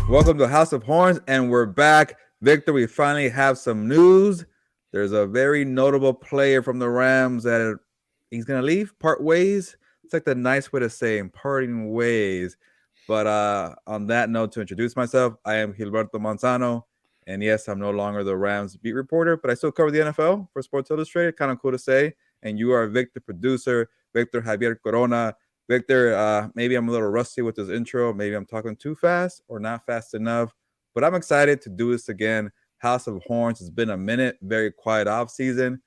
Welcome to House of Horns, and we're back. Victor, we finally have some news. There's a very notable player from the Rams that he's going to leave, part ways. It's like the nice way to say parting ways. But on that note, to introduce myself, I am Gilberto Manzano. And yes, I'm no longer the Rams beat reporter, but I still cover the NFL for Sports Illustrated. Kind of cool to say. And you are Victor, producer, Victor Javier Corona. Victor, maybe I'm a little rusty with this intro. Maybe I'm talking too fast or not fast enough, but I'm excited to do this again. House of Horns, it's been a minute, very quiet off season,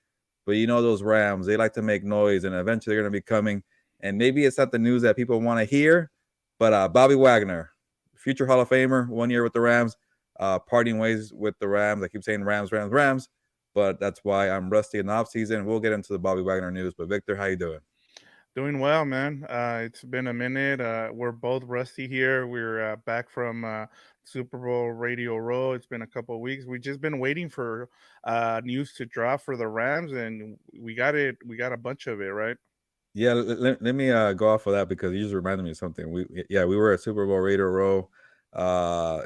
but you know those Rams, they like to make noise, and eventually they're going to be coming. And maybe it's not the news that people want to hear, but Bobby Wagner, future Hall of Famer, 1 year with the Rams, parting ways with the Rams. I keep saying Rams, Rams, Rams, but that's why I'm rusty in the off season. We'll get into the Bobby Wagner news. But Victor, how you doing? Doing well, man. It's been a minute. We're both rusty here. We're back from Super Bowl Radio Row. It's been a couple of weeks. We've just been waiting for news to drop for the Rams, and we got it. We got a bunch of it, right? Yeah, let me go off of that because you just reminded me of something. We were at Super Bowl Radio Row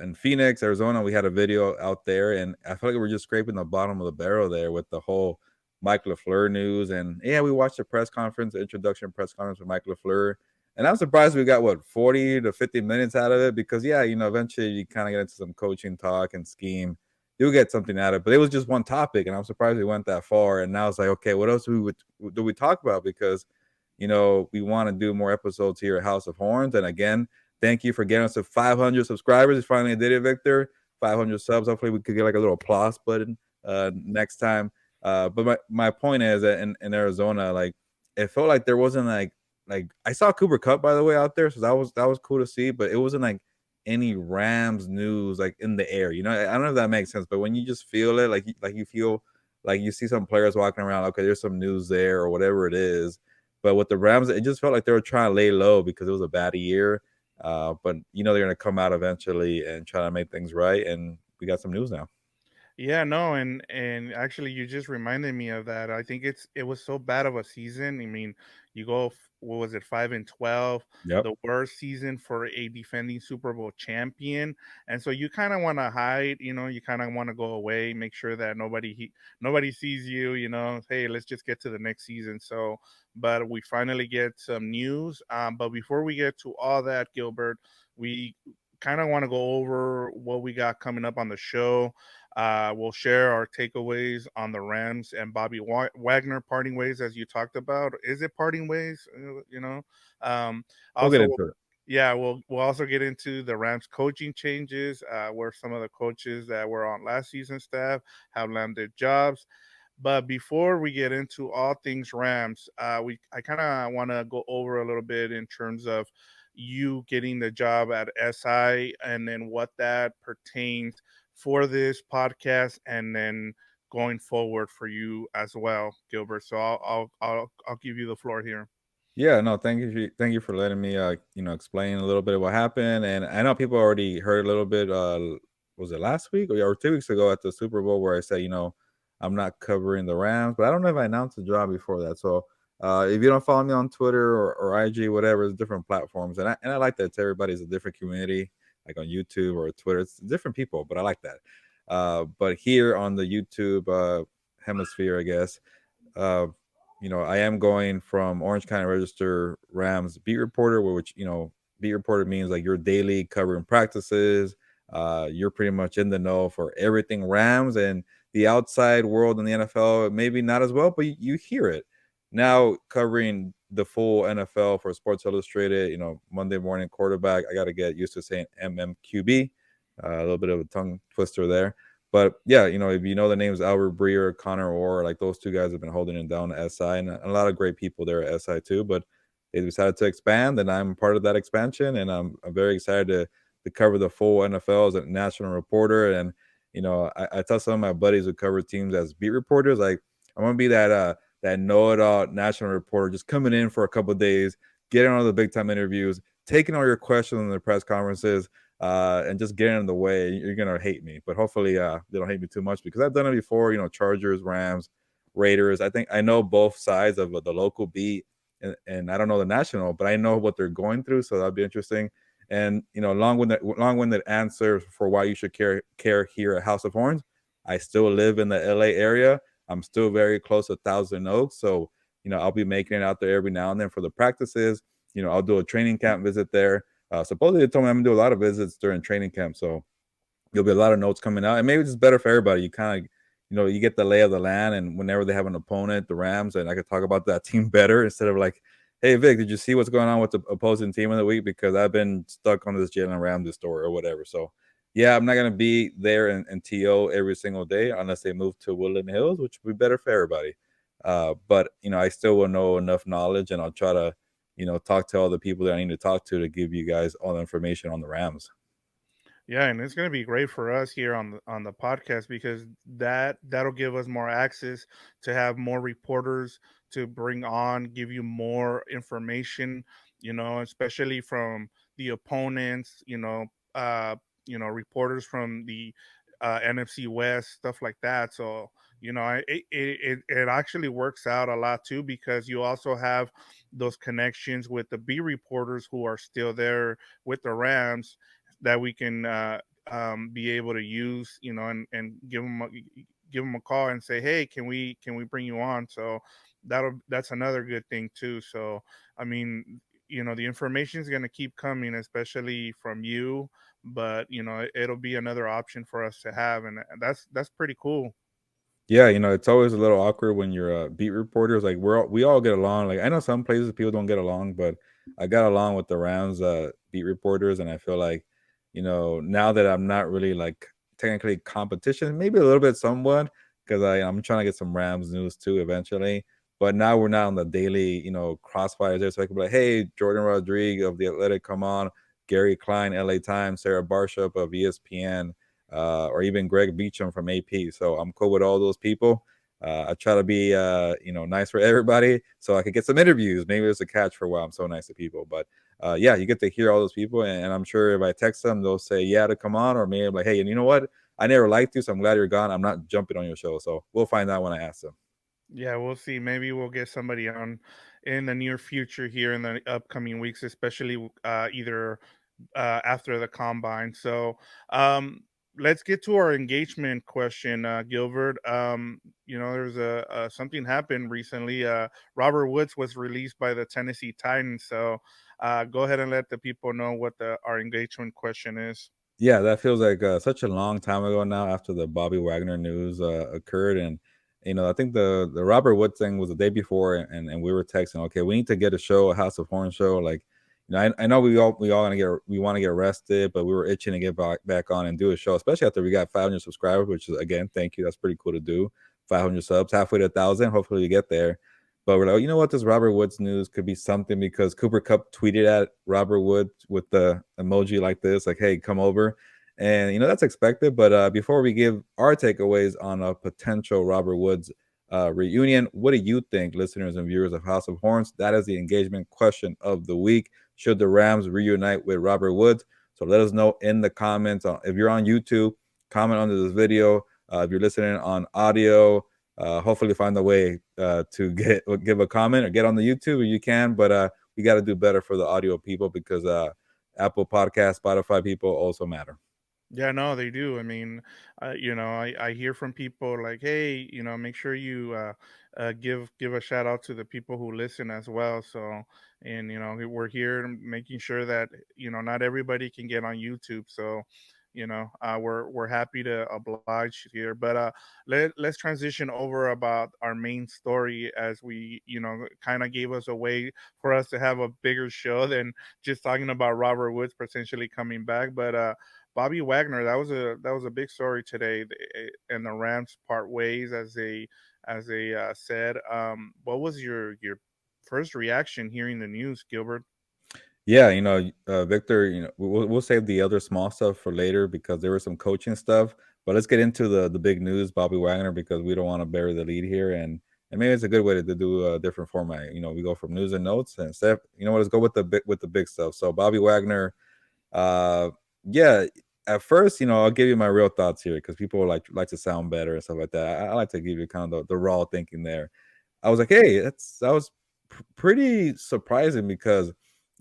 in Phoenix, Arizona. We had a video out there, and I felt like we were just scraping the bottom of the barrel there with the whole Mike LaFleur news. And yeah, we watched the press conference, the introduction press conference with Mike LaFleur, and I'm surprised we got 40 to 50 minutes out of it because yeah, eventually you kind of get into some coaching talk and scheme. You'll get something out of it, but it was just one topic, and I'm surprised we went that far. And now it's like, okay, what else do we talk about? Because we want to do more episodes here at House of Horns. And again, thank you for getting us to 500 subscribers. We finally did it, Victor. 500 subs. Hopefully, we could get like a little applause button next time. But my point is that in Arizona, like it felt like there wasn't like I saw Cooper Cup by the way out there, so that was cool to see. But it wasn't like any Rams news like in the air. I don't know if that makes sense, but when you just feel it, like you feel like you see some players walking around, okay, there's some news there or whatever it is, but with the Rams, it just felt like they were trying to lay low because it was a bad year. But they're going to come out eventually and try to make things right. And we got some news now. Yeah, no, and actually, you just reminded me of that. I think it was so bad of a season. I mean, you go, what was it, 5-12, Yep. the worst season for a defending Super Bowl champion, and so you kind of want to hide. You kind of want to go away, make sure that nobody sees you. Hey, let's just get to the next season. So, but we finally get some news. But before we get to all that, Gilbert, we kind of want to go over what we got coming up on the show. We'll share our takeaways on the Rams and Bobby Wagner parting ways, as you talked about. Is it parting ways? Um, We'll get also, into it. yeah, we'll also get into the Rams coaching changes, where some of the coaches that were on last season's staff have landed jobs. But before we get into all things Rams, I kind of want to go over a little bit in terms of you getting the job at SI and then what that pertains for this podcast and then going forward for you as well, Gilbert. So I'll give you the floor here. Yeah, no, thank you for letting me explain a little bit of what happened. And I know people already heard a little bit. Was it last week or 2 weeks ago at the Super Bowl where I said I'm not covering the Rams, but I don't know if I announced the job before that. So if you don't follow me on Twitter or IG, whatever, it's different platforms, and I like that everybody's a different community, like on YouTube or Twitter, it's different people, but I like that. But here on the YouTube hemisphere, I guess. Uh, I am going from Orange County Register Rams beat reporter, which beat reporter means like you're daily covering practices. You're pretty much in the know for everything Rams and the outside world in the NFL. Maybe not as well, but you hear it now. Covering the full NFL for Sports Illustrated. Monday morning quarterback. I got to get used to saying MMQB. A little bit of a tongue twister there. But yeah, if you know the names Albert Breer, Connor Orr, like those two guys have been holding it down at SI, and a lot of great people there at SI too. But they decided to expand, and I'm part of that expansion, and I'm very excited to cover the full NFL as a national reporter. And I tell some of my buddies who cover teams as beat reporters, like I'm gonna be that know-it-all national reporter, just coming in for a couple of days, getting on the big time interviews, taking all your questions in the press conferences, and just getting in the way. You're gonna hate me, but hopefully they don't hate me too much because I've done it before. Chargers, Rams, Raiders. I think I know both sides of the local beat, and I don't know the national, but I know what they're going through, so that'll be interesting. And long-winded answer for why you should care here at House of Horns. I still live in the LA area. I'm still very close to Thousand Oaks, so I'll be making it out there every now and then for the practices. I'll do a training camp visit there. Supposedly, they told me I'm gonna do a lot of visits during training camp, so there'll be a lot of notes coming out, and maybe it's better for everybody. You kind of, you get the lay of the land, and whenever they have an opponent, the Rams, and I could talk about that team better instead of like, hey Vic, did you see what's going on with the opposing team of the week? Because I've been stuck on this Jalen Ramsey story or whatever. So yeah, I'm not gonna be there in TO every single day unless they move to Woodland Hills, which would be better for everybody. But I still will know enough knowledge, and I'll try to talk to all the people that I need to talk to give you guys all the information on the Rams. Yeah, and it's going to be great for us here on the podcast because that'll give us more access to have more reporters to bring on, give you more information, especially from the opponents, reporters from the NFC West, stuff like that. So, it actually works out a lot too because you also have those connections with the B reporters who are still there with the Rams that we can be able to use, and give them a call and say, hey, can we bring you on? So that's another good thing too. So I mean, the information is going to keep coming, especially from you, but it'll be another option for us to have, and that's pretty cool. Yeah, it's always a little awkward when you're beat reporters. Like we all get along. Like I know some places people don't get along, but I got along with the Rams beat reporters, and I feel like, now that I'm not really like technically competition, maybe a little bit somewhat, because I'm trying to get some Rams news too eventually. But now we're not on the daily, crossfires there, so I can be like, hey, Jordan Rodriguez of the Athletic, come on, Gary Klein, LA Times, Sarah Barshop of ESPN, or even Greg Beecham from AP. So I'm cool with all those people. I try to be, nice for everybody so I could get some interviews. Maybe there's a catch for why I'm so nice to people. But yeah, you get to hear all those people. And I'm sure if I text them, they'll say, yeah, to come on. Or maybe I'm like, hey, and you know what? I never liked you, so I'm glad you're gone. I'm not jumping on your show. So we'll find out when I ask them. Yeah, we'll see. Maybe we'll get somebody on in the near future here in the upcoming weeks, especially either after the combine. So let's get to our engagement question, Gilbert. There's a something happened recently. Robert Woods was released by the Tennessee Titans. So go ahead and let the people know what our engagement question is. Yeah, that feels like such a long time ago now after the Bobby Wagner news occurred. And I think the Robert Wood thing was the day before, and we were texting, okay, we need to get a show, a House of Horn show. Like, I know we all we want to get arrested, but we were itching to get back on and do a show, especially after we got 500 subscribers, which is, again, thank you, that's pretty cool to do. 500 subs, halfway to 1,000, hopefully we get there. But we're like, oh, you know what? This Robert Woods news could be something, because Cooper Cup tweeted at Robert Woods with the emoji like this, like, hey, come over. And, that's expected. But before we give our takeaways on a potential Robert Woods reunion, what do you think, listeners and viewers of House of Horns? That is the engagement question of the week. Should the Rams reunite with Robert Woods? So let us know in the comments. If you're on YouTube, comment under this video. If you're listening on audio, hopefully find a way to give a comment or get on the YouTube if you can. But we got to do better for the audio people, because Apple Podcast, Spotify people also matter. Yeah, no, they do. I mean, I hear from people like, hey, make sure you give a shout out to the people who listen as well. So, and we're here making sure that not everybody can get on YouTube. So, we're happy to oblige here. But let's transition over about our main story, as we kind of gave us a way for us to have a bigger show than just talking about Robert Woods potentially coming back. But Bobby Wagner, that was a big story today, and the Rams part ways, as they said. What was your first reaction hearing the news, Gilbert? Yeah, Victor, we'll save the other small stuff for later because there was some coaching stuff. But let's get into the big news, Bobby Wagner, because we don't want to bury the lead here. And maybe it's a good way to do a different format. We go from news and notes, and instead, let's go with the big stuff. So Bobby Wagner, uh, yeah. At first, I'll give you my real thoughts here, because people like to sound better and stuff like that. I like to give you kind of the raw thinking there. I was like, hey, that was pretty surprising, because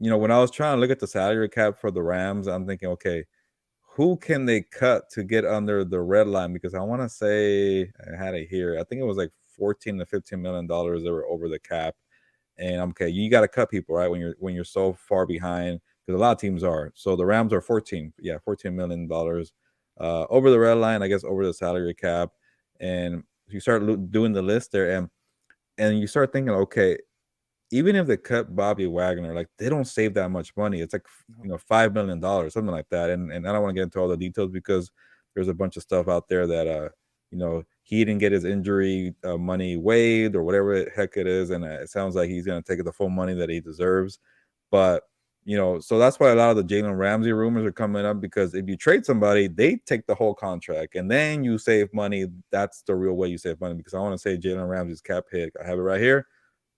when I was trying to look at the salary cap for the Rams, I'm thinking, okay, who can they cut to get under the red line? Because I want to say I had it here. I think it was like 14 to 15 million dollars that were over the cap. And okay, you got to cut people, right? When you're so far behind, because a lot of teams are. So the Rams are 14, yeah, 14 million dollars over the red line, I guess, over the salary cap. And you start doing the list there, and you start thinking, okay, even if they cut Bobby Wagner, like they don't save that much money. It's like $5 million, something like that. And I don't want to get into all the details because there's a bunch of stuff out there that he didn't get his injury money waived or whatever the heck it is, and it sounds like he's gonna take the full money that he deserves. But so that's why a lot of the Jalen Ramsey rumors are coming up, because if you trade somebody, they take the whole contract and then you save money. That's the real way you save money, because I want to say Jalen Ramsey's cap hit. I have it right here.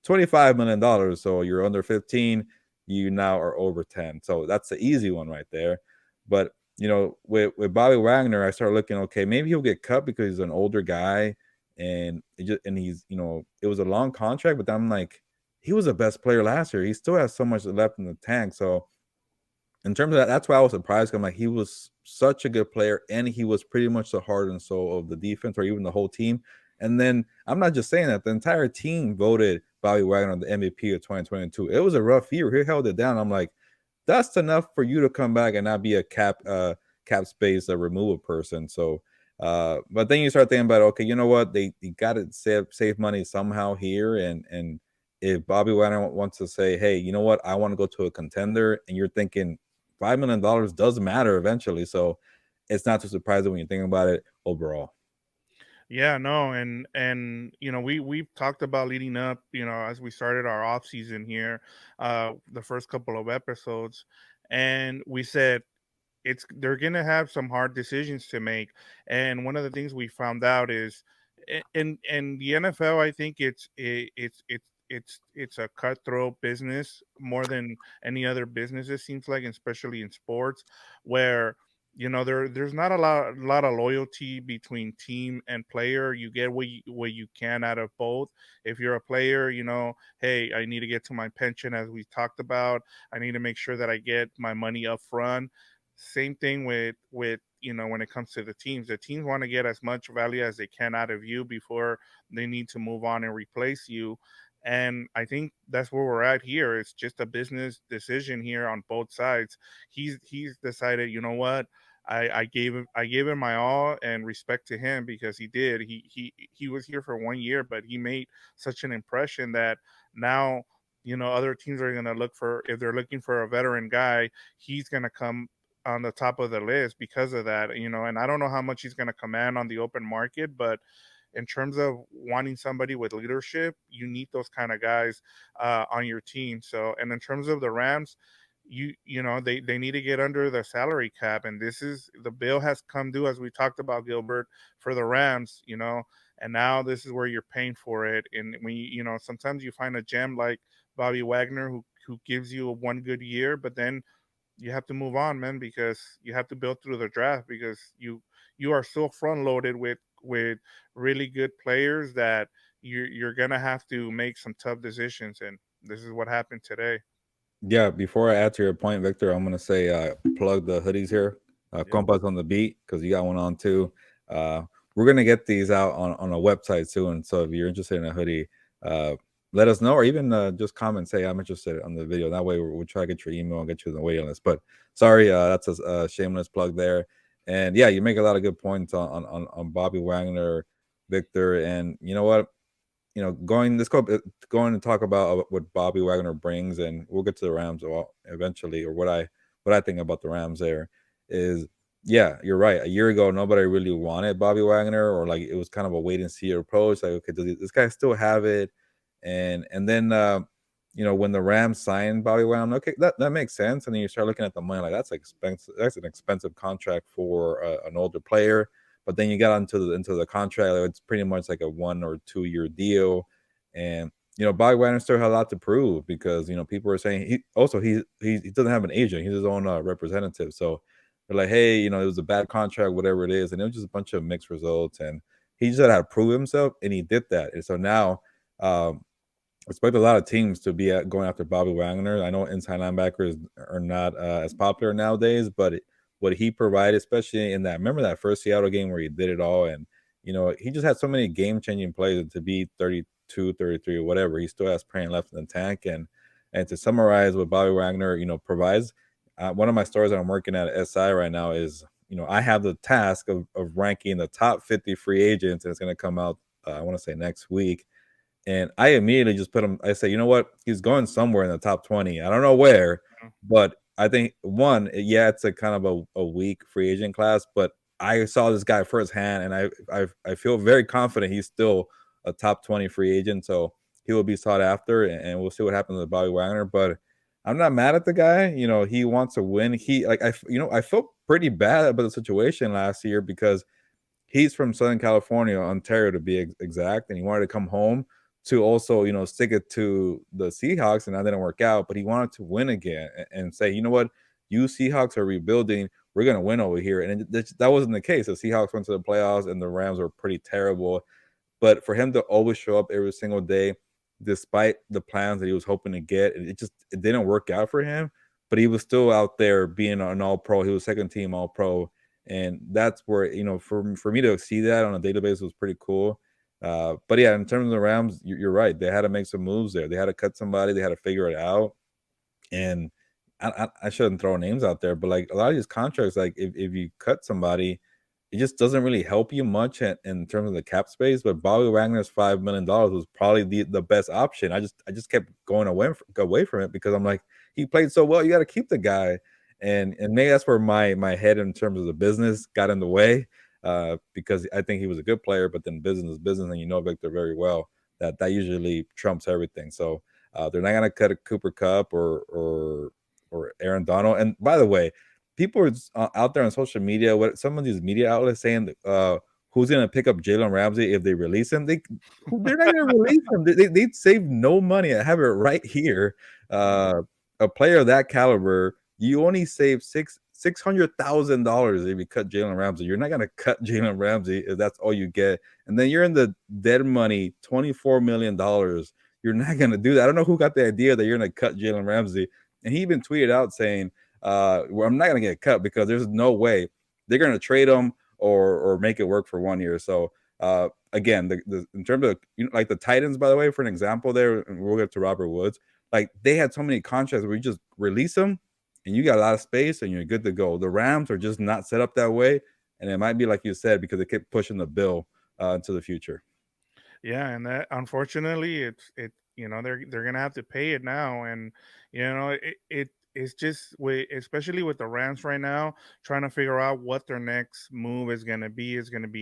$25 million. So you're under 15, you now are over 10. So that's the easy one right there. But with Bobby Wagner, I started looking, okay, maybe he'll get cut because he's an older guy, and he's it was a long contract, but I'm like, he was the best player last year. He still has so much left in the tank. So in terms of that, that's why I was surprised. I'm like, he was such a good player, and he was pretty much the heart and soul of the defense, or even the whole team. And then I'm not just saying that; the entire team voted Bobby Wagner the MVP of 2022. It was a rough year. He held it down. I'm like, that's enough for you to come back and not be a cap space removal person. So, but then you start thinking about, okay, you know what? They got to save money somehow here, and if Bobby Wagner wants to say, hey, you know what? I want to go to a contender, and you're thinking $5 million does matter eventually. So it's not too surprising when you think about it overall. Yeah, no, and we've talked about leading up, as we started our off season here, the first couple of episodes, and we said they're gonna have some hard decisions to make. And one of the things we found out is in the NFL, I think it's a cutthroat business more than any other business. It seems like, especially in sports, where there's not a lot of loyalty between team and player. You get what you can out of both. If you're a player, hey, I need to get to my pension, as we talked about. I need to make sure that I get my money up front. Same thing with when it comes to the teams want to get as much value as they can out of you before they need to move on and replace you. And I think that's where we're at here. It's just a business decision here on both sides. He's decided, you know what, I gave him my all, and respect to him, because he was here for 1 year, but he made such an impression that now other teams are going to look for, if they're looking for a veteran guy, he's going to come on the top of the list because of that. And I don't know how much he's going to command on the open market, but in terms of wanting somebody with leadership, you need those kind of guys on your team. So, and in terms of the Rams, they need to get under the salary cap, and this is the bill has come due, as we talked about, Gilbert, for the Rams. And now this is where you're paying for it. And when sometimes you find a gem like Bobby Wagner, who gives you a one good year, but then you have to move on, man, because you have to build through the draft, because you are so front loaded with really good players that you're gonna have to make some tough decisions, and this is what happened today. Yeah, before I add to your point, Victor, I'm gonna say plug the hoodies here. Yep. Compas on the beat, because you got one on too. Uh, we're gonna get these out on a website soon. So if you're interested in a hoodie, uh, let us know, or even just comment, say I'm interested on the video. That way we'll try to get your email and get you on the waiting list. But sorry, that's a shameless plug there. And yeah, you make a lot of good points on Bobby Wagner, Victor, and you know what? Going to talk about what Bobby Wagner brings, and we'll get to the Rams eventually, or what I think about the Rams. There is, yeah, you're right. A year ago, nobody really wanted Bobby Wagner, or like it was kind of a wait and see approach. Like, okay, does this guy still have it? And then when the Rams signed Bobby Wagner, I'm like, okay, that makes sense. And then you start looking at the money, like that's expensive. That's an expensive contract for an older player. But then you got into the contract, like it's pretty much like a 1 or 2 year deal. And Bobby Wagner still had a lot to prove, because people are saying he doesn't have an agent, he's his own representative. So they're like, hey, it was a bad contract, whatever it is, and it was just a bunch of mixed results, and he just had to prove himself, and he did that. And so now, expect a lot of teams to be going after Bobby Wagner. I know inside linebackers are not as popular nowadays, but what he provided, especially in that, remember that first Seattle game where he did it all, and he just had so many game changing plays. And to be 32, 33, or whatever, he still has praying left in the tank. And to summarize what Bobby Wagner provides, one of my stories that I'm working at SI right now is I have the task of ranking the top 50 free agents, and it's going to come out I want to say next week. And I immediately just put him. I say, you know what? He's going somewhere in the top 20. I don't know where, but I think one, yeah, it's a kind of a weak free agent class, but I saw this guy firsthand, and I feel very confident he's still a top 20 free agent. So he will be sought after, and we'll see what happens with Bobby Wagner. But I'm not mad at the guy. He wants to win. He like I felt pretty bad about the situation last year because he's from Southern California, Ontario to be exact, and he wanted to come home to also, stick it to the Seahawks, and that didn't work out. But he wanted to win again and say, you know what, you Seahawks are rebuilding. We're gonna win over here, and that wasn't the case. The Seahawks went to the playoffs, and the Rams were pretty terrible. But for him to always show up every single day, despite the plans that he was hoping to get, it didn't work out for him. But he was still out there being an All Pro. He was second team All Pro, and that's where for me to see that on a database was pretty cool. But yeah, in terms of the Rams, you're right. They had to make some moves there. They had to cut somebody. They had to figure it out. And I shouldn't throw names out there, but like a lot of these contracts, like if you cut somebody, it just doesn't really help you much in terms of the cap space. But Bobby Wagner's $5 million was probably the best option. I just kept going away from it because I'm like, he played so well. You got to keep the guy, and maybe that's where my head in terms of the business got in the way. Because I think he was a good player, but then business is business, and Victor very well. That usually trumps everything. So they're not gonna cut a Cooper Cup or Aaron Donald. And by the way, people are out there on social media. What some of these media outlets saying, who's gonna pick up Jalen Ramsey if they release him? They're not gonna release him. They'd save no money. I have it right here. A player of that caliber, you only save $600,000 if you cut Jalen Ramsey. You're not gonna cut Jalen Ramsey if that's all you get, and then you're in the dead money, $24 million. You're not gonna do that. I don't know who got the idea that you're gonna cut Jalen Ramsey, and he even tweeted out saying, "Well, I'm not gonna get cut because there's no way they're gonna trade him or make it work for 1 year." So again, in terms of like the Titans, by the way, for an example, there, and we'll get to Robert Woods. Like they had so many contracts where you just release them and you got a lot of space and you're good to go. The Rams are just not set up that way, and it might be like you said because they kept pushing the bill into the future. Yeah, and that unfortunately, they're gonna have to pay it now, and it's just especially with the Rams right now, trying to figure out what their next move is gonna be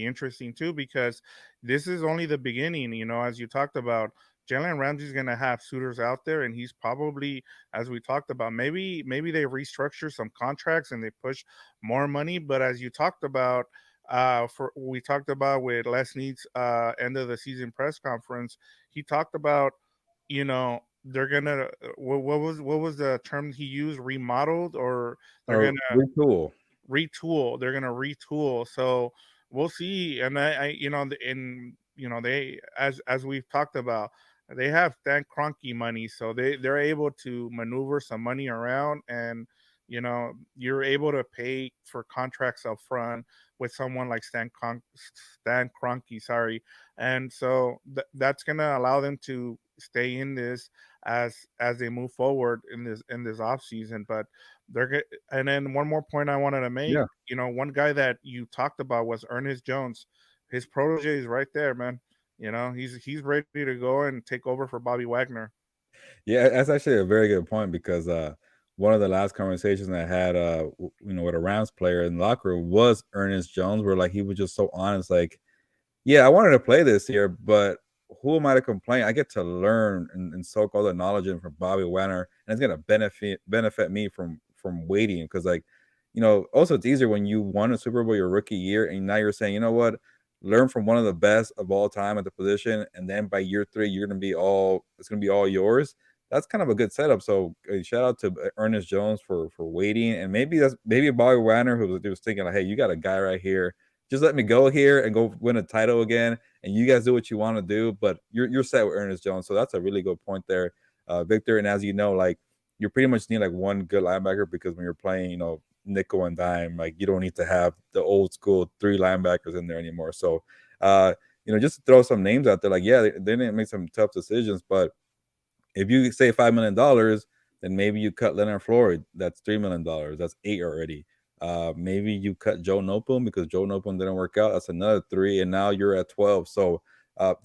interesting too, because this is only the beginning. As you talked about, Jalen Ramsey's gonna have suitors out there, and he's probably, as we talked about, maybe they restructure some contracts and they push more money, but as you talked about for we talked about with Les Need's end of the season press conference, he talked about, they're gonna what was the term he used, remodeled, or they're Or gonna retool. retool. So we'll see. And they, as we've talked about, they have Stan Kroenke money, so they're able to maneuver some money around, and you're able to pay for contracts up front with someone like Stan Kroenke, sorry. And so that's gonna allow them to stay in this as they move forward in this off season. But and then one more point I wanted to make, Yeah. one guy that you talked about was Ernest Jones. His protege is right there, man. He's ready to go and take over for Bobby Wagner. Yeah, that's actually a very good point because one of the last conversations I had, with a Rams player in the locker room was Ernest Jones, where like he was just so honest, like, yeah, I wanted to play this year, but who am I to complain? I get to learn and soak all the knowledge in from Bobby Wagner, and it's gonna benefit me from waiting because like, also it's easier when you won a Super Bowl your rookie year, and now you're saying, you know what, learn from one of the best of all time at the position, and then by year three, it's gonna be all yours. That's kind of a good setup. So shout out to Ernest Jones for waiting, and maybe Bobby Wagner who was thinking like, hey, you got a guy right here just let me go here and go win a title again, and you guys do what you want to do. But you're set with Ernest Jones, so that's a really good point there, Victor. And as you know, like you pretty much need like one good linebacker because when you're playing, nickel and dime, like you don't need to have the old school three linebackers in there anymore. So, just to throw some names out there, like yeah, they didn't make some tough decisions, but if you say $5 million, then maybe you cut Leonard Floyd. That's $3 million. That's eight already. Maybe you cut Joe Nopum because Joe Nopum didn't work out. That's another three, and now you're at 12. So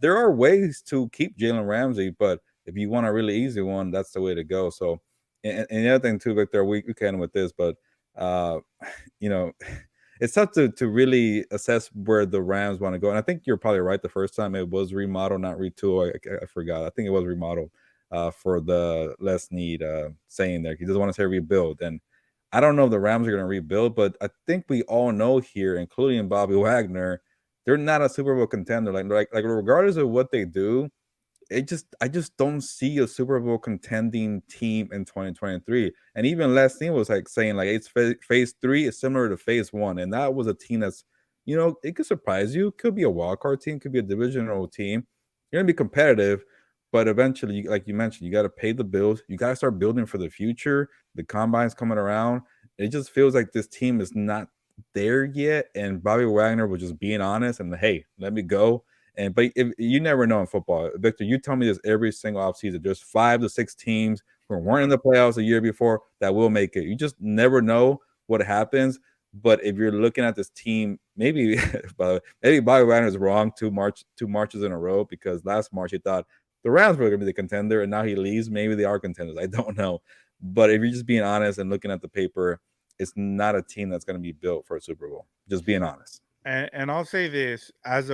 there are ways to keep Jalen Ramsey, but if you want a really easy one, that's the way to go. So, and the other thing too, Victor, we can with this, but uh, you know, it's tough to really assess where the Rams want to go. And I think you're probably right. The first time it was remodel, not retool. I forgot. I think it was remodel for the Les Need saying there. He doesn't want to say rebuild. And I don't know if the Rams are going to rebuild, but I think we all know here, including Bobby Wagner, they're not a Super Bowl contender. Like regardless of what they do, I just don't see a Super Bowl contending team in 2023. And even last team was like saying like it's phase three is similar to phase one, and that was a team that's it could surprise you. It could be a wild card team, could be a divisional team. You're gonna be competitive, but eventually, like you mentioned, you got to pay the bills. You got to start building for the future. The combine's coming around. It just feels like this team is not there yet. And Bobby Wagner was just being honest and hey, let me go but if, you never know in football, Victor. You tell me this every single offseason. There's 5 to 6 teams who weren't in the playoffs a year before that will make it. You just never know what happens. But if you're looking at this team, maybe maybe Bobby Wagner is wrong two marches in a row because last March he thought the Rams were going to be the contender, and now he leaves. Maybe they are contenders. I don't know. But if you're just being honest and looking at the paper, it's not a team that's going to be built for a Super Bowl. Just being honest. And I'll say this, as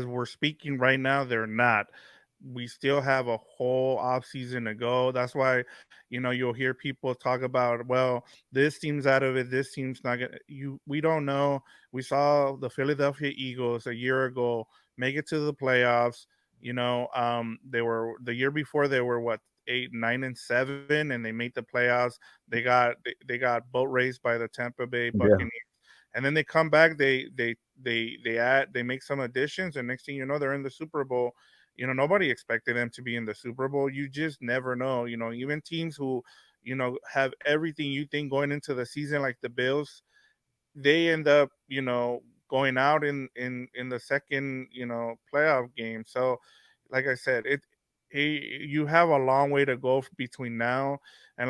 we're speaking right now, they're not. We still have a whole off season to go. That's why, you'll hear people talk about, well, this team's out of it, this team's not gonna you we don't know. We saw the Philadelphia Eagles a year ago make it to the playoffs. They were the year before they were what, 8, 9, and 7, and they made the playoffs. They got boat raced by the Tampa Bay Yeah. Buccaneers, and then they come back. They make some additions, and next thing you know, they're in the Super Bowl. Nobody expected them to be in the Super Bowl. You just never know. Even teams who have everything you think going into the season, like the Bills, they end up going out in the second playoff game. So like I said, you have a long way to go between now and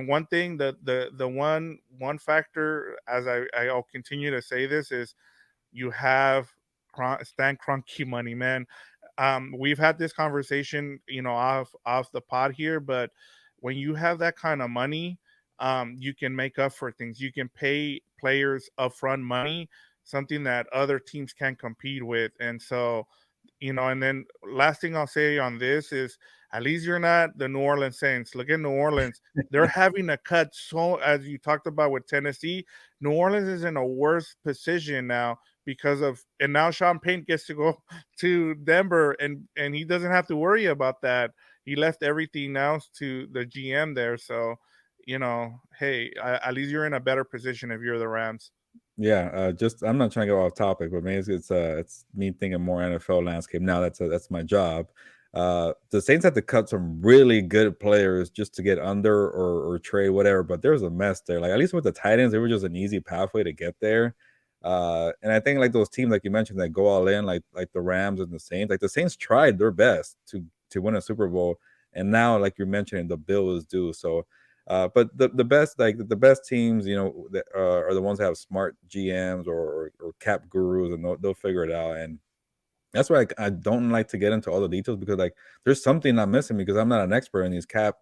one thing, the one factor, as I'll continue to say this, is you have Stan Kroenke money, man. We've had this conversation, off the pod here, but when you have that kind of money, you can make up for things. You can pay players upfront money, something that other teams can't compete with, and so and then last thing I'll say on this is, at least you're not the New Orleans Saints. Look at New Orleans. They're having to cut, so as you talked about with Tennessee, New Orleans is in a worse position now and now Sean Payne gets to go to Denver, and he doesn't have to worry about that. He left everything else to the GM there. So, hey, at least you're in a better position if you're the Rams. Yeah, just I'm not trying to go off topic, but maybe it's me thinking more NFL landscape. Now that's my job. The Saints had to cut some really good players just to get under or trade whatever, but there was a mess there. Like at least with the Titans, they were just an easy pathway to get there. And I think like those teams like you mentioned that go all in, like the Rams and the Saints, like the Saints tried their best to win a Super Bowl, and now like you're mentioning, the bill is due. So but the best the best teams, that, are the ones that have smart GMs or cap gurus, and they'll figure it out. And that's why I don't like to get into all the details because like there's something I'm missing because I'm not an expert in these cap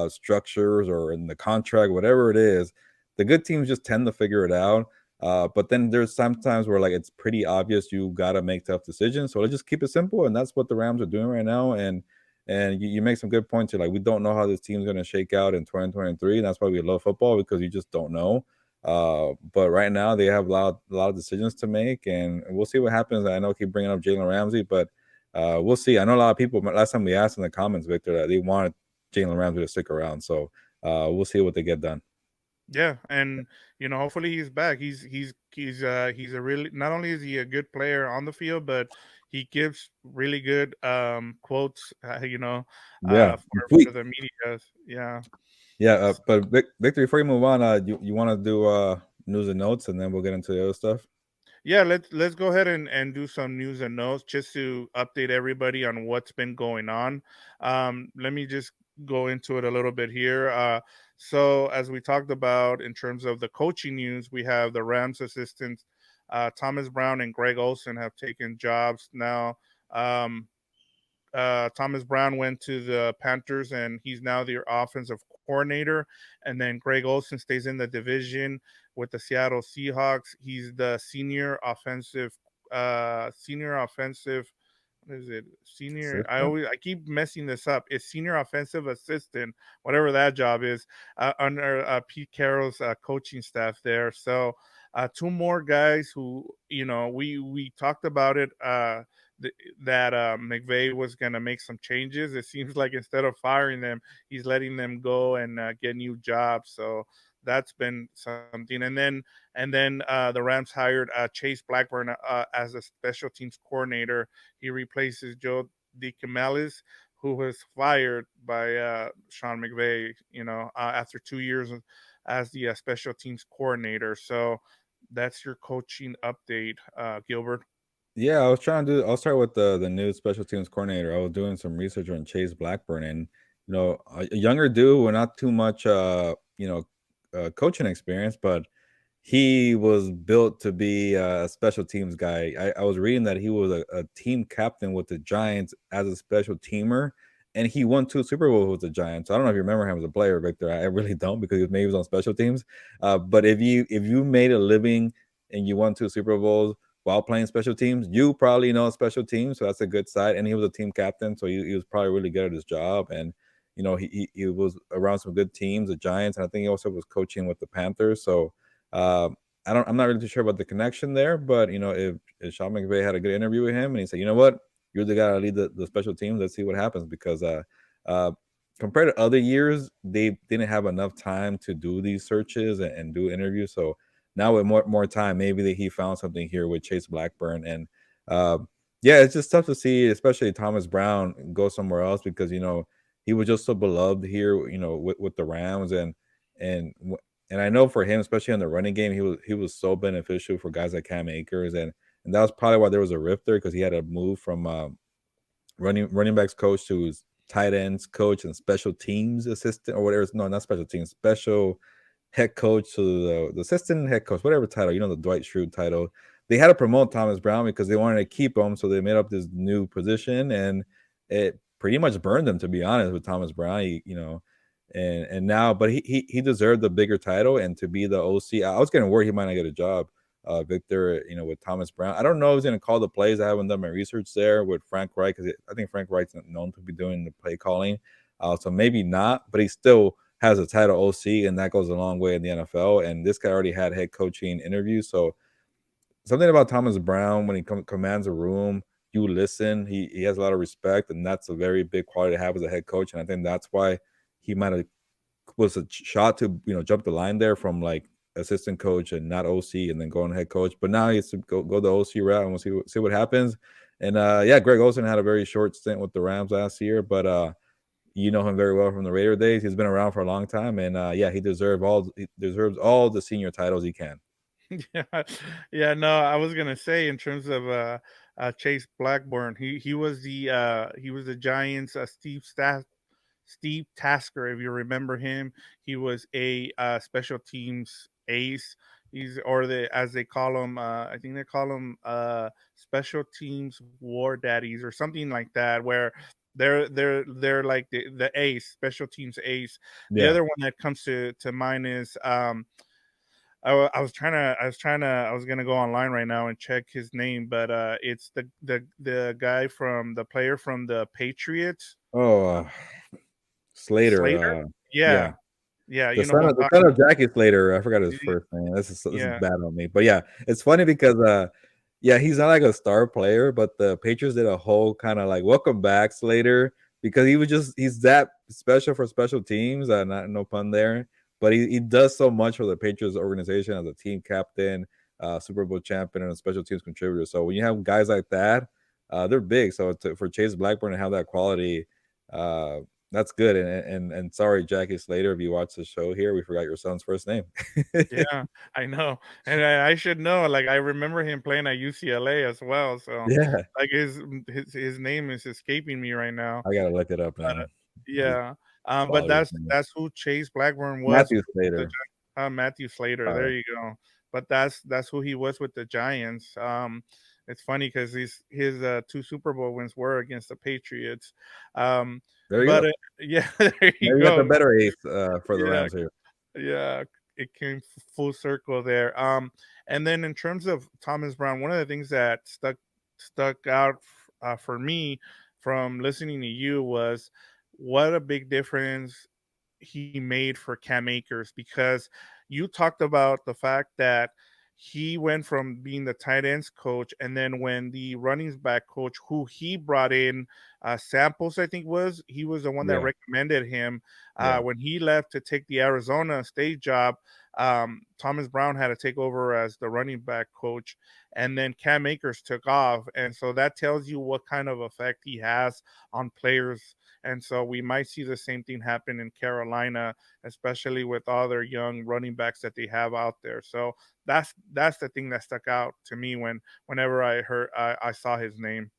structures or in the contract, whatever it is. The good teams just tend to figure it out. But then there's sometimes where like it's pretty obvious you gotta make tough decisions. So let's just keep it simple, and that's what the Rams are doing right now. And you make some good points here. Like we don't know how this team's gonna shake out in 2023, and that's why we love football because you just don't know. But right now they have a lot of decisions to make, and we'll see what happens. I know I keep bringing up Jalen Ramsey, but we'll see. I know a lot of people. Last time we asked in the comments, Victor, that they wanted Jalen Ramsey to stick around. So we'll see what they get done. Yeah, and hopefully he's back. He's a really, not only is he a good player on the field, but he gives really good quotes. Yeah, For tweet. the media. Yeah. Yeah, but Victor, before you move on, you want to do news and notes, and then we'll get into the other stuff. Yeah, let's go ahead and do some news and notes just to update everybody on what's been going on. Let me just go into it a little bit here. So as we talked about in terms of the coaching news, we have the Rams assistants Thomas Brown and Greg Olson have taken jobs now. Um, Thomas Brown went to the Panthers, and he's now their offensive coordinator. And then Greg Olson stays in the division with the Seattle Seahawks. He's the senior offensive. What is it? Senior. Assistant. I keep messing this up. It's senior offensive assistant, whatever that job is, under Pete Carroll's coaching staff there. So two more guys who we talked about it. That McVay was going to make some changes. It seems like instead of firing them, he's letting them go and get new jobs. So that's been something. And then the Rams hired Chase Blackburn as a special teams coordinator. He replaces Joe DeCamales, who was fired by Sean McVay. After 2 years as the special teams coordinator. So that's your coaching update, Gilbert. Yeah, I'll start with the new special teams coordinator. I was doing some research on Chase Blackburn, and a younger dude with not too much coaching experience, but he was built to be a special teams guy. I was reading that he was a team captain with the Giants as a special teamer, and he won 2 Super Bowls with the Giants. So I don't know if you remember him as a player, Victor. I really don't, because maybe he was on special teams. But if you made a living and you won 2 Super Bowls while playing special teams, you probably know special teams, so that's a good side. And he was a team captain, so he was probably really good at his job. And he was around some good teams, the Giants, and I think he also was coaching with the Panthers. So uh, I'm not really too sure about the connection there, but if Sean McVay had a good interview with him and he said, you know what, you're the guy to lead the special teams, let's see what happens, because uh compared to other years, they didn't have enough time to do these searches and do interviews. So now with more time, maybe that he found something here with Chase Blackburn. And uh, yeah, it's just tough to see, especially Thomas Brown go somewhere else, because he was just so beloved here, with the Rams. And and I know for him, especially in the running game, he was so beneficial for guys like Cam Akers. And that was probably why there was a rift there, because he had to move from running backs coach to his tight ends coach and special teams assistant, or whatever. No, not special teams, special head coach to the assistant head coach, whatever title, the Dwight Schrute title. They had to promote Thomas Brown because they wanted to keep him, so they made up this new position, and it pretty much burned them, to be honest, with Thomas Brown. And now, but he deserved the bigger title and to be the OC. I was getting worried he might not get a job, Victor, with Thomas Brown. I don't know if he's going to call the plays. I haven't done my research there with Frank Wright, because I think Frank Wright's known to be doing the play calling. So maybe not, but he still has a title OC, and that goes a long way in the NFL. And this guy already had head coaching interviews. So something about Thomas Brown, when he commands a room, you listen. He has a lot of respect, and that's a very big quality to have as a head coach. And I think that's why he might have was a shot to jump the line there from like assistant coach and not OC, and then going head coach. But now he's to go the OC route, and we'll see what happens. And yeah, Greg Olson had a very short stint with the Rams last year, but you know him very well from the Raider days. He's been around for a long time, and yeah, he deserves all the senior titles he can. Yeah, yeah. No, I was gonna say in terms of Chase Blackburn, he was the Giants' Steve Tasker, if you remember him. He was a special teams ace. He's, or the as they call him, I think they call him special teams war daddies or something like that, where they're like the ace, special teams ace. The Yeah. other one that comes to mind is I was gonna go online right now and check his name, but it's the guy from the player from the Patriots, Oh, Slater. Slater. Yeah, Yeah. yeah, The you know son who I'm of the talking son about. of Jackie Slater, I forgot his first name. This is Yeah, bad on me. But yeah, it's funny because yeah, he's not like a star player, but the Patriots did a whole kind of like welcome back Slater, because he's that special for special teams. Not no pun there. but he does so much for the Patriots organization as a team captain, Super Bowl champion, and a special teams contributor. So when you have guys like that, they're big. So for Chase Blackburn to have that quality, uh, that's good. And sorry, Jackie Slater, if you watch the show here, we forgot your son's first name. Yeah, I know, and I should know, like, I remember him playing at UCLA as well, so, Yeah, like, his name is escaping me right now, I gotta look it up but, now. Just yeah, but bothers me. that's who Chase Blackburn was Matthew with the Slater. Matthew Slater, there Sorry. you go, but that's who he was with the Giants. It's funny 'cause his 2 Super Bowl wins were against the Patriots, um, There you but, go. yeah, there Now you you got the go. better ace for the Yeah. Rams here. Yeah, it came full circle there. And then in terms of Thomas Brown, one of the things that stuck out for me from listening to you was what a big difference he made for Cam Akers, because you talked about the fact that he went from being the tight ends coach, and then when the running back coach who he brought in, Samples, I think he was the one that Yeah, recommended him, yeah. when he left to take the Arizona State job. Thomas Brown had to take over as the running back coach, and then Cam Akers took off, and so that tells you what kind of effect he has on players. And so we might see the same thing happen in Carolina, especially with all their young running backs that they have out there. So that's the thing that stuck out to me whenever I saw his name.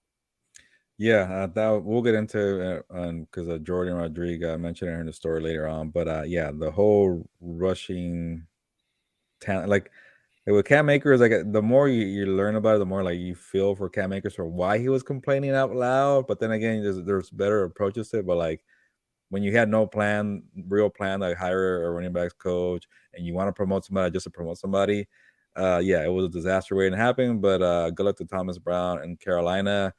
Yeah, that we'll get into because Jordan Rodriguez mentioned it in the story later on. But yeah, the whole rushing talent, like with Cam Akers, like the more you learn about it, the more like you feel for Cam Akers for why he was complaining out loud. But then again, there's better approaches to it. But like when you had no plan, real plan, like hire a running backs coach, and you want to promote somebody just to promote somebody, yeah, it was a disaster waiting to happen. But good luck to Thomas Brown and Carolina.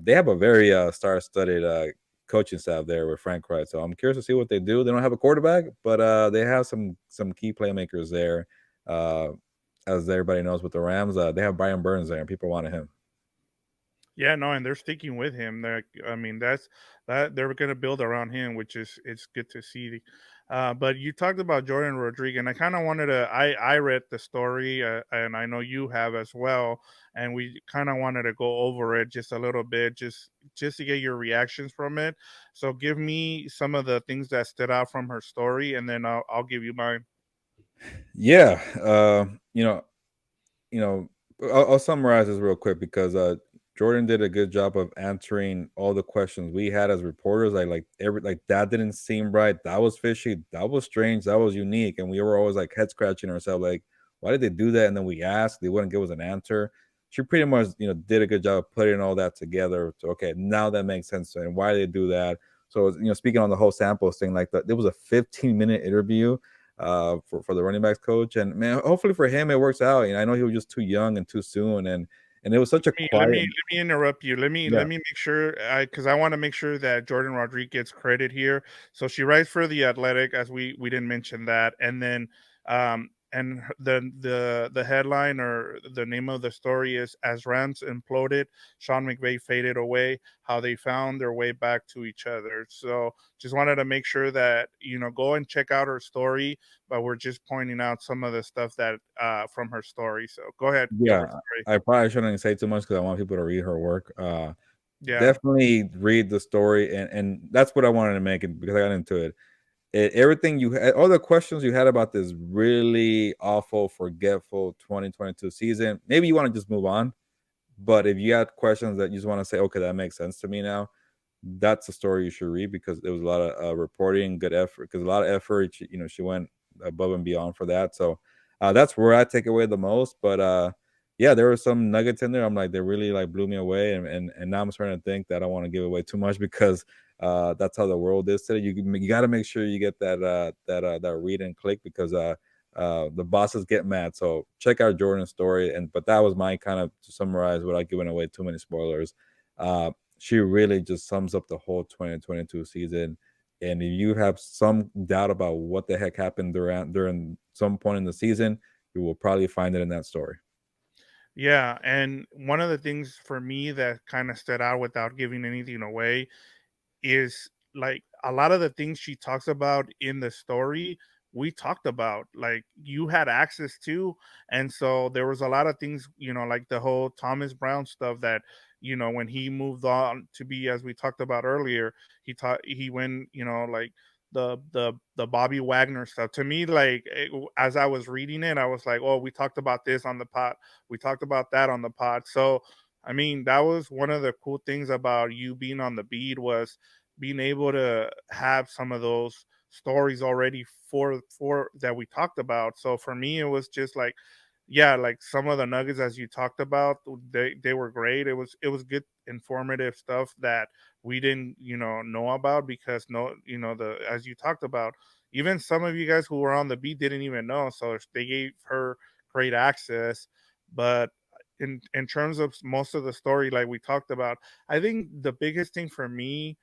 They have a very star-studded coaching staff there with Frank Wright. So I'm curious to see what they do. They don't have a quarterback, but they have some key playmakers there. Uh, as everybody knows, with the Rams, they have Brian Burns there, and people wanted him. Yeah, no, and they're sticking with him. I mean, that they're going to build around him, which is it's good to see. But you talked about Jordan Rodriguez, and I kind of wanted to. I read the story, and I know you have as well, and we kind of wanted to go over it just a little bit, just to get your reactions from it. So give me some of the things that stood out from her story, and then I'll give you mine. Yeah, you know, I'll summarize this real quick because Jordan did a good job of answering all the questions we had as reporters. Like that didn't seem right. That was fishy. That was strange. That was unique, and we were always like head scratching ourselves, like why did they do that? And then we asked, they wouldn't give us an answer. She pretty much did a good job of putting all that together. So okay, now that makes sense. And why did they do that? So speaking on the whole samples thing, like that, there was a 15-minute interview for the running backs coach. And man, hopefully for him it works out. I know he was just too young and too soon, and it was such a quiet. Let me interrupt you. Yeah, Let me make sure, because I want to make sure that Jordan Rodriguez gets credit here. So she writes for the Athletic, as we didn't mention that, and then the headline or the name of the story is "As Rams Imploded, Sean McVay Faded Away: How They Found Their Way Back to Each Other." So just wanted to make sure that go and check out her story, but we're just pointing out some of the stuff that from her story. So go ahead, yeah. Gilbert. Sorry. I probably shouldn't say too much because I want people to read her work. Yeah. Definitely read the story, and that's what I wanted to make it because I got into it. Everything you had, all the questions you had about this really awful, forgetful 2022 season. Maybe you want to just move on, but if you had questions that you just want to say, okay, that makes sense to me now, that's a story you should read because there was a lot of reporting, good effort. Because a lot of effort, she went above and beyond for that. So that's where I take away the most. But yeah, there were some nuggets in there. I'm like, they really like blew me away, and now I'm starting to think that I don't want to give away too much because that's how the world is today. You got to make sure you get that read and click because the bosses get mad. So check out Jordan's story, but that was my kind of to summarize without giving away too many spoilers. She really just sums up the whole 2022 season. And if you have some doubt about what the heck happened during some point in the season, you will probably find it in that story. Yeah, and one of the things for me that kind of stood out without giving anything away is like a lot of the things she talks about in the story we talked about, like you had access to. And so there was a lot of things, like the whole Thomas Brown stuff that, when he moved on to be, as we talked about earlier, he went, like the Bobby Wagner stuff. To me, like as I was reading it, I was like, oh, we talked about this on the pod, we talked about that on the pod. So I mean, that was one of the cool things about you being on the beat, was being able to have some of those stories already for that we talked about. So for me, it was just like, yeah, like some of the nuggets as you talked about, they were great. It was good, informative stuff that we didn't, know about, because no, the as you talked about, even some of you guys who were on the beat didn't even know. So they gave her great access. But in terms of most of the story, like we talked about, I think the biggest thing for me,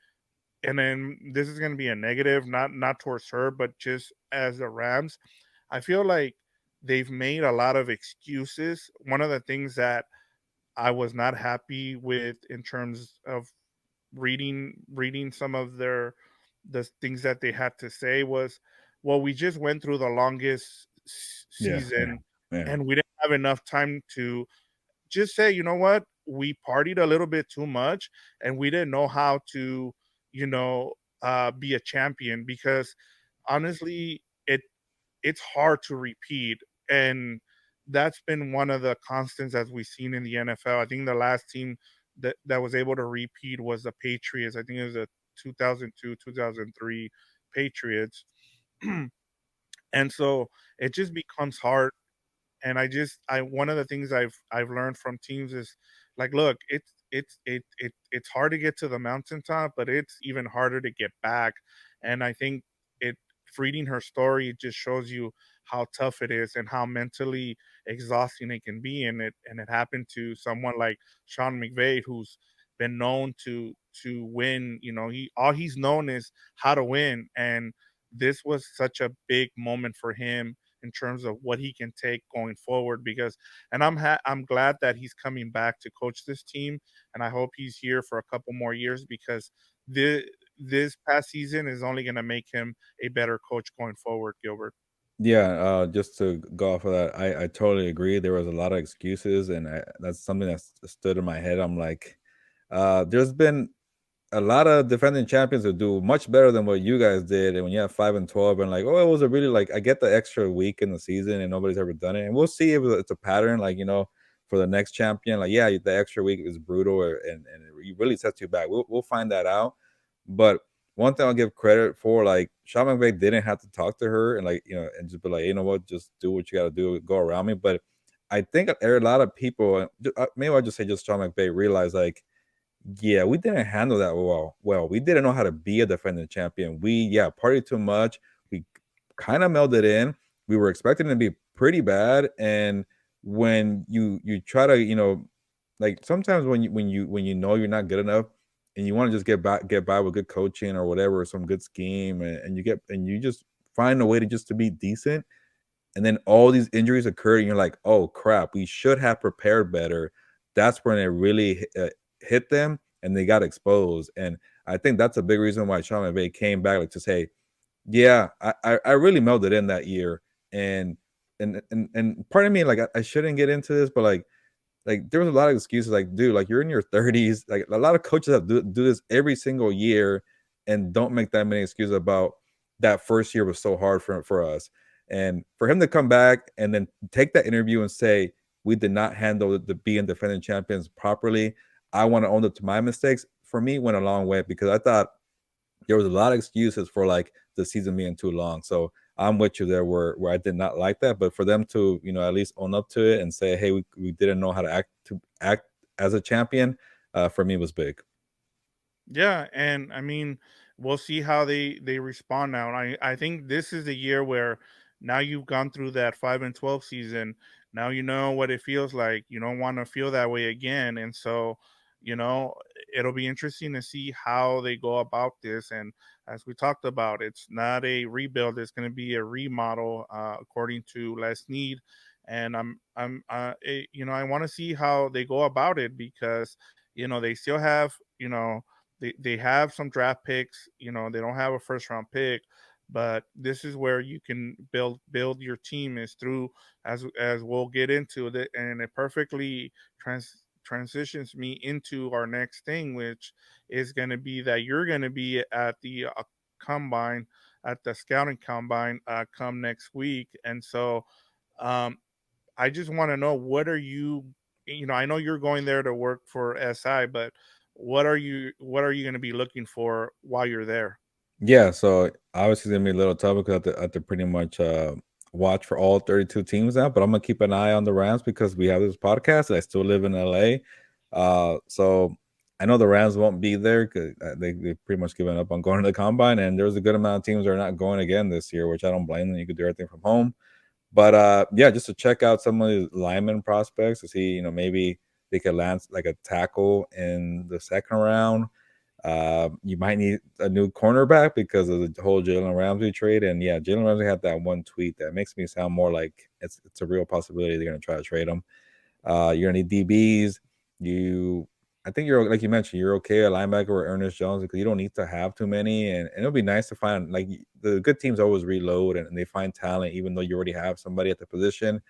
and then this is going to be a negative, not towards her, but just as the Rams, I feel like they've made a lot of excuses. One of the things that I was not happy with in terms of reading some of the things that they had to say was, well, we just went through the longest Yeah, yeah, season, yeah. and we didn't have enough time to just say, you know what, we partied a little bit too much, and we didn't know how to, you know, be a champion, because honestly, it's hard to repeat. And that's been one of the constants as we've seen in the NFL. I think the last team that was able to repeat was the Patriots. I think it was the 2002, 2003 Patriots. And so it just becomes hard. And I one of the things I've learned from teams is, like, look, it's hard to get to the mountaintop, but it's even harder to get back. And I think it reading her story, it just shows you how tough it is and how mentally exhausting it can be. And it happened to someone like Sean McVay, who's been known to win. All he's known is how to win. And this was such a big moment for him in terms of what he can take going forward. Because, and I'm glad that he's coming back to coach this team, and I hope he's here for a couple more years, because this past season is only going to make him a better coach going forward, Gilbert. Yeah, just to go off of that, I totally agree. There was a lot of excuses, and that's something that stood in my head. I'm like, there's been a lot of defending champions that do much better than what you guys did. And when you have 5-12, and like, oh, it was a really like, I get the extra week in the season, and nobody's ever done it. And we'll see if it's a pattern, like for the next champion. Like, yeah, the extra week is brutal, and it really sets you back. We'll find that out. But one thing I'll give credit for, like Sean McVay didn't have to talk to her, and like and just be like, you know what, just do what you got to do, go around me. But I think a lot of people, maybe I'll just say just Sean McVay realized like, yeah, we didn't handle that well. Well, we didn't know how to be a defending champion. We, yeah, partied too much. We kind of melded in. We were expecting it to be pretty bad, and when you try to, like sometimes when you know you're not good enough, and you want to just get by with good coaching or whatever, or some good scheme, and you just find a way to just to be decent, and then all these injuries occur, and you're like, "Oh crap, we should have prepared better." That's when it really hit them, and they got exposed. And I think that's a big reason why Sean McVay came back, like to say, "Yeah, I really melded in that year." And part of me, like, I shouldn't get into this, but like there was a lot of excuses, like, dude, like you're in your 30s, like a lot of coaches have do this every single year, and don't make that many excuses about that first year was so hard for us. And for him to come back and then take that interview and say we did not handle the being defending champions properly, I want to own up to my mistakes, for me went a long way, because I thought there was a lot of excuses for like the season being too long. So I'm with you there, where I did not like that. But for them to, at least own up to it and say, hey, we didn't know how to act as a champion, for me was big. Yeah, and I mean, we'll see how they respond now. And I think this is the year where, now you've gone through that 5-12 season. Now you know what it feels like. You don't want to feel that way again. And so, you know, it'll be interesting to see how they go about this. And as we talked about, it's not a rebuild; it's going to be a remodel, according to Les Need. And I want to see how they go about it, because they still have, they have some draft picks. They don't have a first round pick, But this is where you can build your team is through, as we'll get into it, and it perfectly transitions me into our next thing, which is going to be that you're going to be at the combine, at the scouting combine, come next week. And so um, I just want to know, what are you, I know you're going there to work for SI, but what are you going to be looking for while you're there? Yeah, so obviously it's gonna be a little tough because I have to pretty much watch for all 32 teams now, but I'm gonna keep an eye on the Rams because we have this podcast. I still live in LA. So I know the Rams won't be there because they've pretty much given up on going to the combine, and there's a good amount of teams that are not going again this year, which I don't blame them. You could do everything from home. But yeah, just to check out some of the lineman prospects to see, maybe they could land like a tackle in the second round. You might need a new cornerback because of the whole Jalen Ramsey trade. And yeah, Jalen Ramsey had that one tweet that makes me sound more like it's a real possibility they're gonna try to trade him. You're gonna need DBs. You, I think you're like you mentioned, you're okay at linebacker or Ernest Jones because you don't need to have too many, and it'll be nice to find like the good teams always reload and they find talent even though you already have somebody at the position,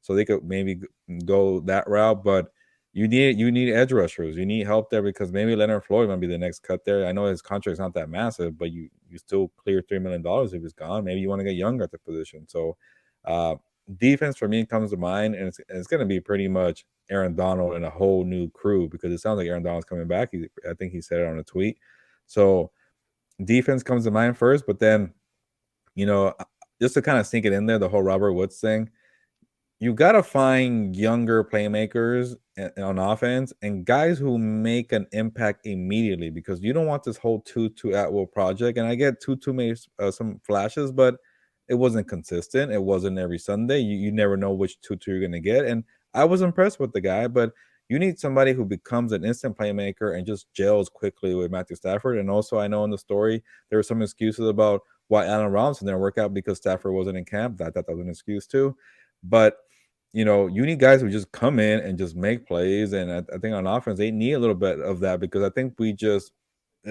so they could maybe go that route. But you need edge rushers. You need help there because maybe Leonard Floyd might be the next cut there. I know his contract's not that massive, but you still clear $3 million if he's gone. Maybe you want to get younger at the position. So uh, defense for me comes to mind, and it's going to be pretty much Aaron Donald and a whole new crew because it sounds like Aaron Donald's coming back. I think he said it on a tweet. So defense comes to mind first, but then you know, uh, just to kind of sink it in there, the whole Robert Woods thing, you gotta find younger playmakers on offense and guys who make an impact immediately because you don't want this whole Tutu Atwell project. And I get Tutu made some flashes, but it wasn't consistent. It wasn't every Sunday. You never know which Tutu you're gonna get. And I was impressed with the guy, but you need somebody who becomes an instant playmaker and just gels quickly with Matthew Stafford. And also, I know in the story there were some excuses about why Allen Robinson didn't work out because Stafford wasn't in camp. I thought that was an excuse too. But you need guys who just come in and just make plays. And I think on offense, they need a little bit of that because I think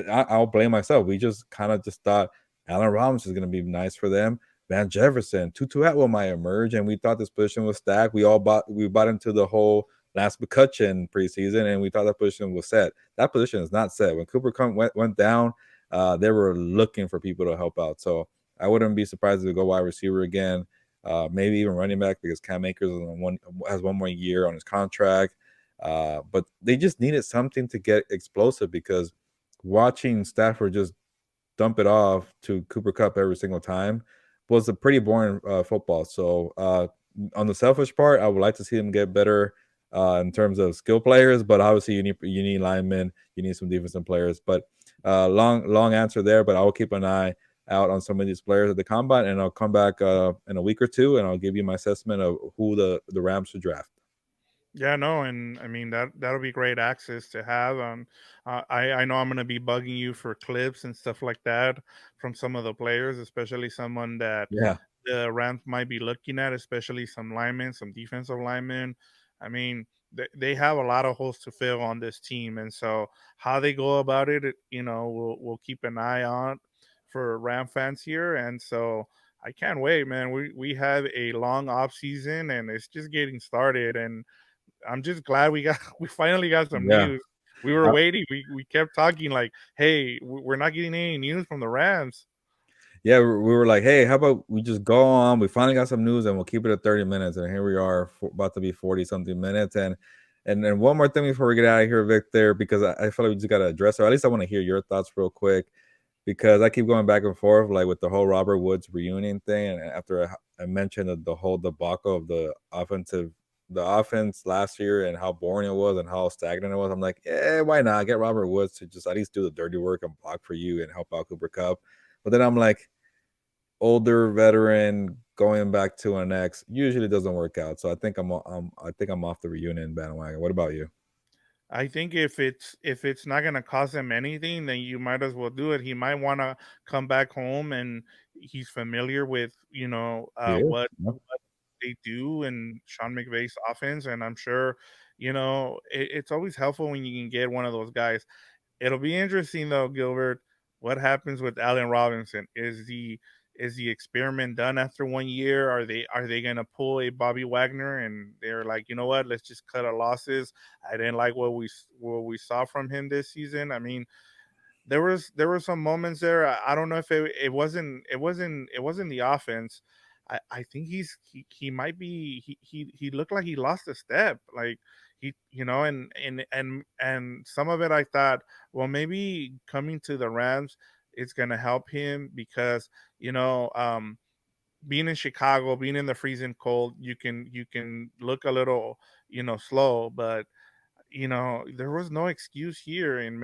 I'll blame myself. We just kind of just thought Allen Robinson is going to be nice for them. Van Jefferson, Tutu Atwell might emerge, and we thought this position was stacked. We bought into the whole Lance McCutcheon preseason, and we thought that position was set. That position is not set. When went down, they were looking for people to help out. So I wouldn't be surprised if they go wide receiver again, maybe even running back because Cam Akers has one more year on his contract. But they just needed something to get explosive because watching Stafford just dump it off to Cooper Cup every single time was a pretty boring football. So on the selfish part, I would like to see them get better in terms of skill players, but obviously you need linemen, you need some defensive players. But long answer there, but I will keep an eye out on some of these players at the combine, and I'll come back in a week or two, and I'll give you my assessment of who the Rams should draft. Yeah, no, and I mean that'll be great access to have. I know I'm gonna be bugging you for clips and stuff like that from some of the players, especially someone that Yeah, the Rams might be looking at, especially some linemen, some defensive linemen. I mean, they have a lot of holes to fill on this team, and so how they go about it, we'll keep an eye on for Ram fans here, and so. I can't wait, man. We have a long off season and it's just getting started, and I'm just glad we finally got some yeah. news. We were waiting. We kept talking like, "Hey, we're not getting any news from the Rams." Yeah, we were like, "Hey, how about we just go on? We finally got some news, and we'll keep it at 30 minutes." And here we are, about to be 40 something minutes. And then one more thing before we get out of here, Victor, because I feel like we just got to address, or at least I want to hear your thoughts real quick, because I keep going back and forth, like with the whole Robert Woods reunion thing. And after I mentioned the whole debacle of the offense last year and how boring it was and how stagnant it was, I'm like, yeah, why not get Robert Woods to just at least do the dirty work and block for you and help out Cooper Cup? But then I'm like, older veteran going back to an ex usually doesn't work out. So I think I'm off the reunion bandwagon. What about you? I think if it's not gonna cost him anything, then you might as well do it. He might want to come back home, and he's familiar with He is. what they do and Sean McVay's offense, and I'm sure it's always helpful when you can get one of those guys. It'll be interesting though, Gilbert. What happens with Allen Robinson? is the experiment done after 1 year? Are they gonna pull a Bobby Wagner and they're like, you know what, let's just cut our losses. I didn't like what we saw from him this season. I mean, there were some moments there. I don't know if it wasn't the offense. I think he might be he looked like he lost a step. Like and some of it I thought, well, maybe coming to the Rams it's gonna help him because you know being in Chicago, being in the freezing cold, you can look a little slow, but there was no excuse here, and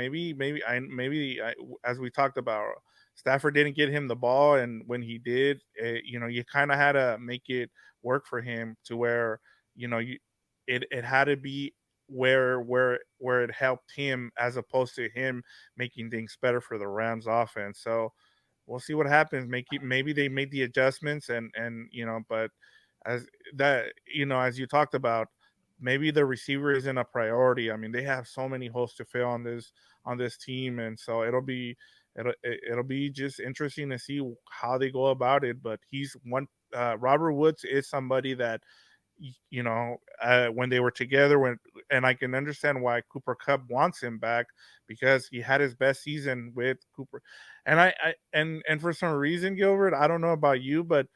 as we talked about, Stafford didn't get him the ball, and when he did, you kind of had to make it work for him to where you it had to be where it helped him as opposed to him making things better for the Rams offense. So we'll see what happens. Maybe they made the adjustments but as as you talked about, maybe the receiver isn't a priority. I mean, they have so many holes to fill on this team, and so it'll be just interesting to see how they go about it. But he's one. Robert Woods is somebody that when they were together, and I can understand why Cooper Cup wants him back because he had his best season with Cooper. And for some reason, Gilbert, I don't know about you, but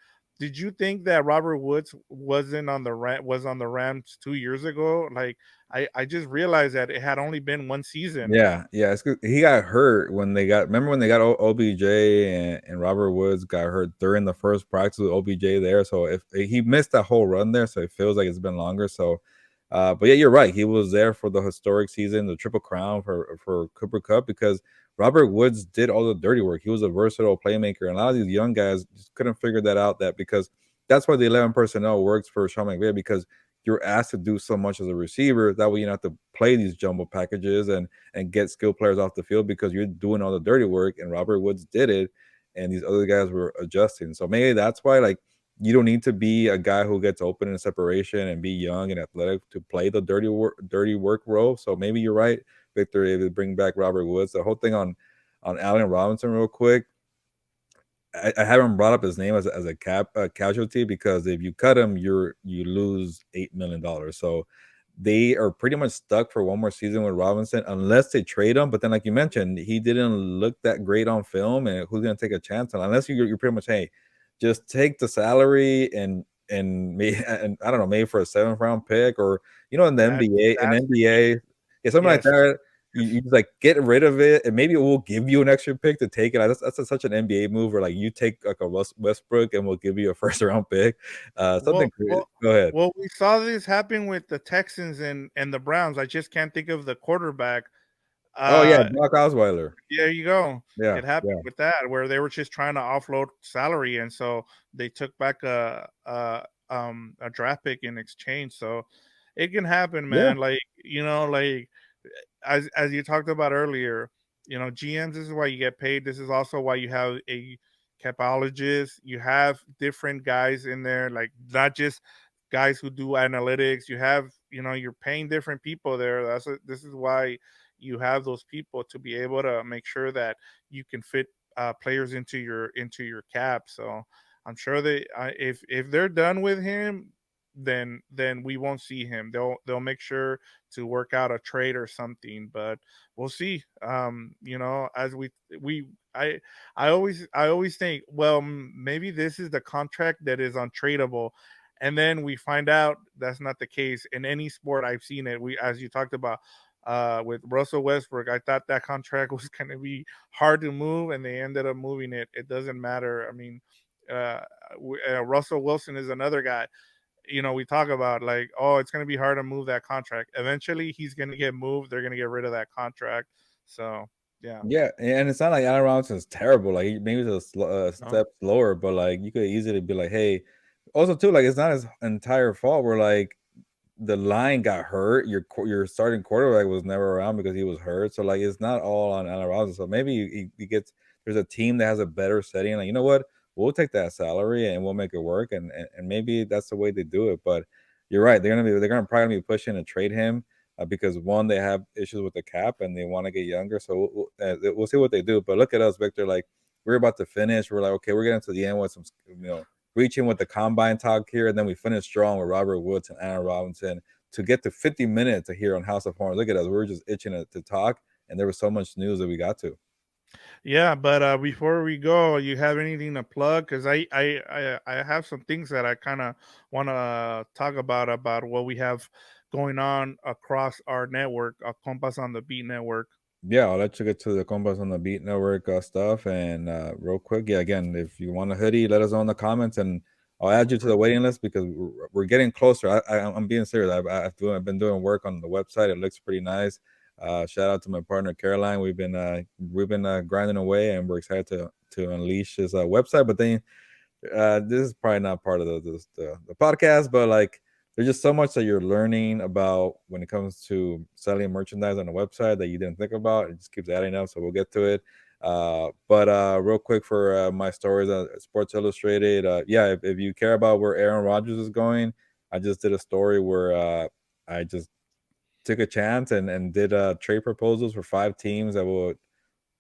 did you think that Robert Woods was on the Rams 2 years ago? Like I just realized that it had only been one season. Yeah, yeah, it's good. He got hurt when they got. Remember when they got OBJ and Robert Woods got hurt during the first practice with OBJ there. So if he missed that whole run there, so it feels like it's been longer. So, but yeah, you're right. He was there for the historic season, the Triple Crown for Cooper Cup because Robert Woods did all the dirty work. He was a versatile playmaker, and a lot of these young guys just couldn't figure that out. That because that's why the 11 personnel works for Sean McVay because you're asked to do so much as a receiver. That way, you don't have to play these jumbo packages and get skilled players off the field because you're doing all the dirty work. And Robert Woods did it, and these other guys were adjusting. So maybe that's why, like, you don't need to be a guy who gets open in separation and be young and athletic to play the dirty work role. So maybe you're right, Victor, if you bring back Robert Woods. The whole thing on Allen Robinson, real quick. I haven't brought up his name as a casualty because if you cut him, you lose $8 million. So they are pretty much stuck for one more season with Robinson unless they trade him. But then, like you mentioned, he didn't look that great on film, and who's going to take a chance on? Unless you're pretty much, hey, just take the salary and I don't know, maybe for a 7th round pick or in the That NBA, that's yeah, something like yes. that. You just like get rid of it, and maybe it will give you an extra pick to take it. Such an NBA move where like you take like a Westbrook, and we'll give you a 1st round pick. Well, Something. well, Go ahead. well, we saw this happen with the Texans and the Browns. I just can't think of the quarterback. Oh yeah, Uh, Brock Osweiler. there you go. Yeah, It happened yeah, with that where they were just trying to offload salary, and so they took back a draft pick in exchange. So it can happen, yeah, man. Like as you talked about earlier, GMs, this is why you get paid. This is also why you have a capologist. You have different guys in there, like not just guys who do analytics. You're paying different people there. This is why you have those people to be able to make sure that you can fit players into your cap. So I'm sure if they're done with him, then we won't see him. They'll make sure to work out a trade or something, but we'll see. As we I always think, well, maybe this is the contract that is untradeable, and then we find out that's not the case in any sport. I've seen it. As you talked about with Russell Westbrook, I thought that contract was going to be hard to move, and they ended up moving it. It doesn't matter. I mean, uh, Russell Wilson is another guy. We talk about like, oh, it's going to be hard to move that contract. Eventually, he's going to get moved. They're going to get rid of that contract. So, yeah. yeah. And it's not like Allen Robinson's terrible. Like maybe it's a No. step slower, but like you could easily be like, hey. Also, too, like it's not his entire fault. We're like the line got hurt. Your starting quarterback was never around because he was hurt. So like it's not all on Allen Robinson. So maybe he gets there's a team that has a better setting. Like you know what, we'll take that salary and we'll make it work. And maybe that's the way they do it. But you're right. They're gonna probably be pushing to trade him because one they have issues with the cap and they want to get younger. So we'll see what they do. But look at us, Victor. Like we're about to finish. We're like, okay, we're getting to the end with some, reaching with the combine talk here, and then we finish strong with Robert Woods and Aaron Robinson to get to 50 minutes here on House of Horns. Look at us, we're just itching to talk, and there was so much news that we got to. Yeah, but before we go, you have anything to plug? Because I have some things that I kind of want to talk about what we have going on across our network, Compas on the Beat network. Yeah, I'll let you get to the Compas on the Beat Network stuff. And real quick, yeah, again, if you want a hoodie, let us know in the comments, and I'll add you to the waiting list because we're getting closer. I'm being serious. I've been doing work on the website. It looks pretty nice. Shout out to my partner Caroline. We've been grinding away, and we're excited to unleash this website. But then this is probably not part of the podcast, but like there's just so much that you're learning about when it comes to selling merchandise on a website that you didn't think about. It just keeps adding up, so we'll get to it. But real quick for my stories at Sports Illustrated, yeah, if you care about where Aaron Rodgers is going, I just did a story where I just took a chance and did trade proposals for 5 teams that will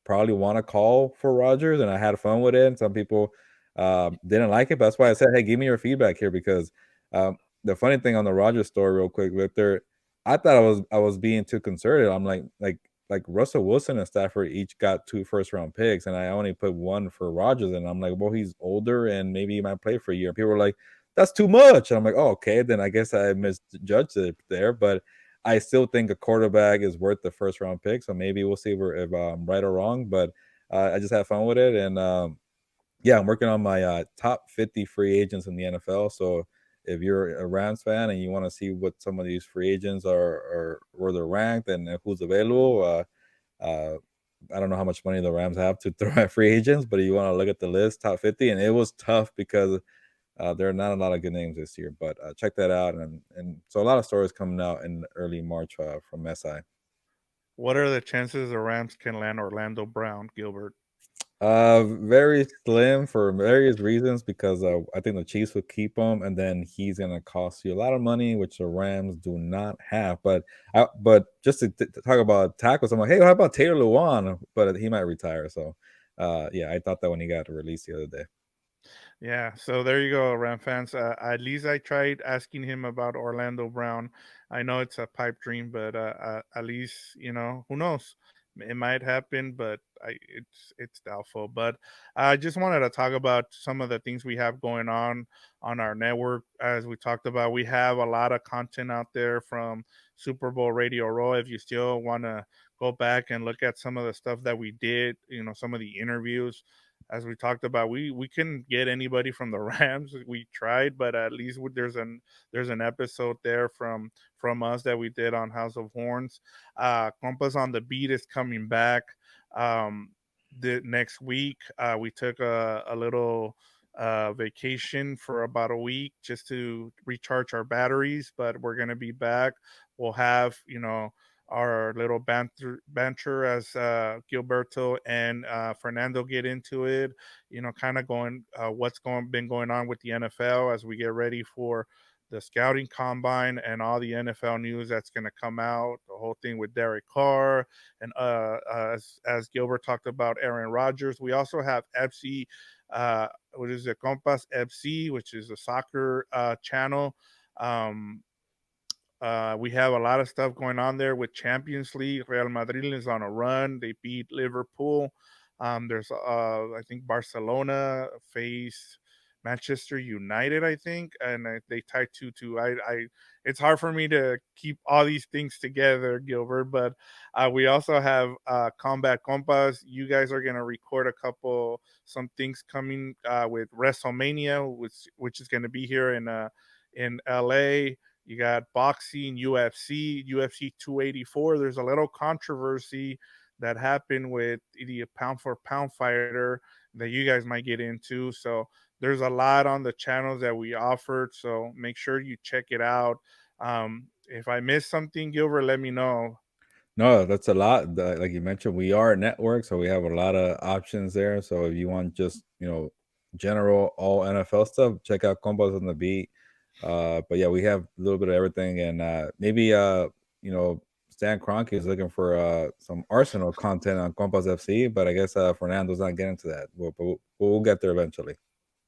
probably want to call for Rodgers, and I had fun with it. And some people didn't like it, but that's why I said, "Hey, give me your feedback here." Because the funny thing on the Rodgers story, real quick, Victor, I thought I was being too conservative. I'm like Russell Wilson and Stafford each got 2 first-round picks, and I only put one for Rodgers, and I'm like, well, he's older, and maybe he might play for a year. People were like, "That's too much." And I'm like, "Oh, okay, then I guess I misjudged it there," but I still think a quarterback is worth the first-round pick, so maybe we'll see if I'm right or wrong, but I just had fun with it, and yeah, I'm working on my top 50 free agents in the NFL. So if you're a Rams fan and you want to see what some of these free agents are where they're ranked and who's available, I don't know how much money the Rams have to throw at free agents, but you want to look at the list, top 50, and it was tough because there are not a lot of good names this year. But check that out, and so a lot of stories coming out in early March from SI. What are the chances the Rams can land Orlando Brown, Gilbert? Very slim for various reasons because I think the Chiefs would keep him, and then he's gonna cost you a lot of money, which the Rams do not have. But just to talk about tackles, I'm like, hey, how about Taylor Lewan? But he might retire. So, yeah, I thought that when he got released the other day. Yeah, so there you go, Ram fans. At least I tried asking him about Orlando Brown. I know it's a pipe dream, but at least who knows? It might happen, but it's doubtful. But I just wanted to talk about some of the things we have going on our network. As we talked about, we have a lot of content out there from Super Bowl Radio Raw. If you still want to go back and look at some of the stuff that we did, some of the interviews as we talked about, we couldn't get anybody from the Rams. We tried, but at least there's an episode there from us that we did on House of Horns. Compas on the Beat is coming back um, the next week. We took a little vacation for about a week just to recharge our batteries, but we're gonna be back. We'll have our little banter as Gilberto and Fernando get into it. Kind of going what's been going on with the NFL as we get ready for the scouting combine and all the NFL news that's going to come out. The whole thing with Derek Carr and as Gilbert talked about Aaron Rodgers. We also have FC, what is it, Compas FC, which is a soccer channel. Um, we have a lot of stuff going on there with Champions League. Real Madrid is on a run. They beat Liverpool. There's, I think, Barcelona faced Manchester United, I think, and they tied 2-2. It's hard for me to keep all these things together, Gilbert, but we also have Combat Compas. You guys are gonna record some things coming with WrestleMania, which is gonna be here in LA. You got boxing, UFC 284. There's a little controversy that happened with the pound for pound fighter that you guys might get into. So there's a lot on the channels that we offered. So make sure you check it out. If I missed something, Gilbert, let me know. No, that's a lot. Like you mentioned, we are a network, so we have a lot of options there. So if you want just general all NFL stuff, check out Combos on the Beat. But yeah, we have a little bit of everything, and maybe Stan Kroenke is looking for some Arsenal content on Compas FC, but I guess Fernando's not getting to that. We'll get there eventually.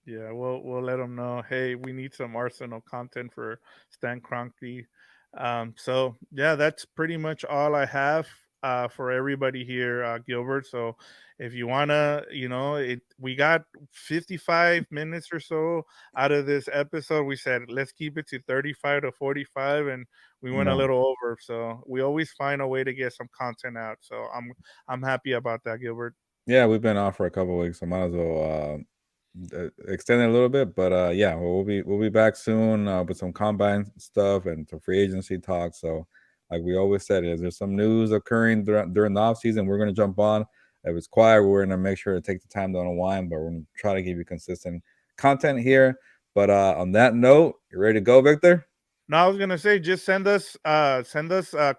Yeah, we'll let them know. Hey, we need some Arsenal content for Stan Kroenke. So yeah, that's pretty much all I have for everybody here, Gilbert. So if you wanna, we got 55 minutes or so out of this episode. We said let's keep it to 35 to 45, and we went a Yeah, little over. So we always find a way to get some content out. So I'm happy about that, Gilbert. yeah, we've been off for a couple weeks, so might as well extend it a little bit. But yeah, we'll be back soon with some combine stuff and some free agency talk. So, like we always said, is there's some news occurring during the off season, we're gonna jump on. If it's quiet, we're gonna make sure to take the time to unwind, but we're gonna try to give you consistent content here. But on that note, you ready to go, Victor? No, I was gonna say just send us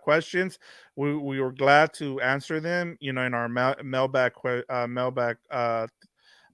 questions. We were glad to answer them, in our mailbag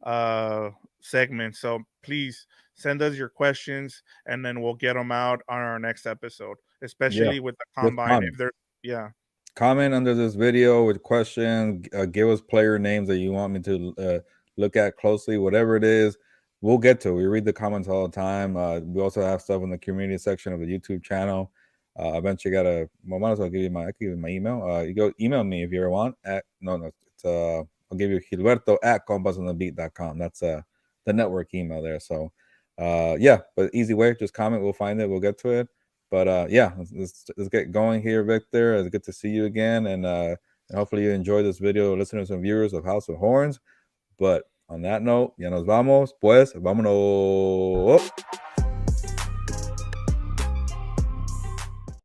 uh segment. So please send us your questions, and then we'll get them out on our next episode, Yeah, especially with the just combine. comment. If they're Yeah. Comment under this video with questions. Give us player names that you want me to look at closely. Whatever it is, we'll get to it. We read the comments all the time. We also have stuff in the community section of the YouTube channel. Eventually, might as well I can give you my email. You go email me if you ever want. At no, it's I'll give you Gilberto at compasonthebeat.com. That's the network email there. So, yeah, but easy way. Just comment. We'll find it. We'll get to it. But yeah, let's get going here, Victor. It's good to see you again, and hopefully you enjoy this video, listeners and viewers of House of Horns. But on that note, ya nos vamos, pues, vámonos.